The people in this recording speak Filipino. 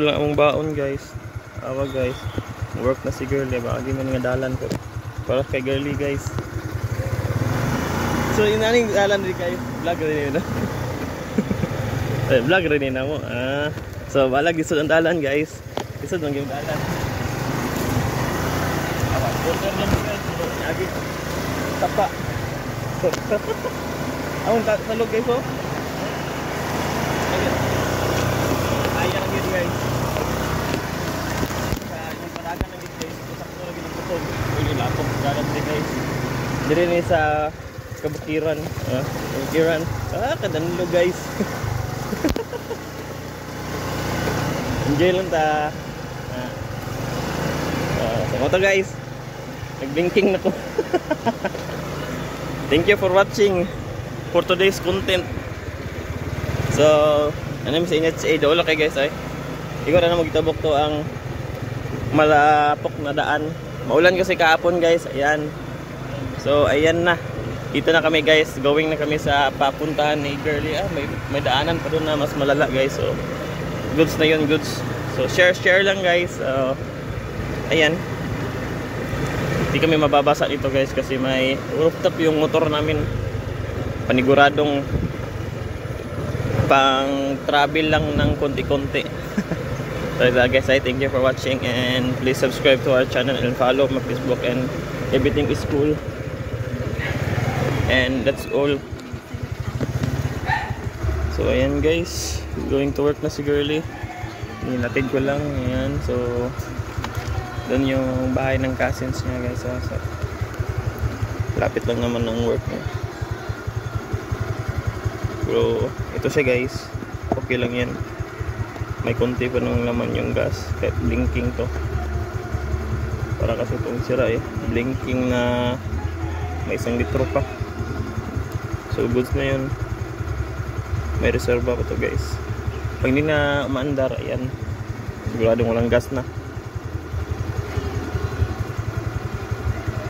lang among baon guys. Awa guys. Work na si girlie. Baka di man nga dalan ko. Para kay girlie guys. So yun naning dalan rin guys. Vlog rin yun. Vlog rin yun mo. So balag isod ang dalan guys. Isod ang yung dalan. Awa. Order lang guys. Lagi. Tapa. Awon salog guys oh. Ayang yun guys. Yung padagan ng guys, sakto lagi ng putog. Uy, lapok dalan din guys. Dire ni sa Kabukiran. Kabukiran. Kadanlo guys. Enjoy lang ta. So moto guys. Nag-blinking na ko. Thank you for watching for today's content. So, ano sa inyo sa idol kay guys ay. Ikaw na magtabok to ang malapok na daan. Maulan kasi kahapon guys. Ayan. So, ayan na. Dito na kami guys. Going na kami sa papuntahan ni girlie. May daanan pa doon na mas malala guys. So, goods na yun, goods. So, share lang guys. Ayan. Hindi kami mababasa dito guys kasi may rooftop yung motor namin. Paniguradong pang travel lang ng konti-konti. So guys, I thank you for watching and please subscribe to our channel and follow my Facebook and everything is cool. And that's all. So ayan guys, going to work na si girlie. Ninatid ko lang. Ayan. So doon yung bahay ng cousins niya guys. So, lapit lang naman ng work niya. Pero ito siya guys. Okay lang yan. May konti pa nang laman yung gas. Kahit blinking to. Para kasi itong sira eh. Blinking na may 1 litro pa. So goods na yun. May reserva pa to guys. Pag hindi na umaandar, ayan. Siguradong walang gas na.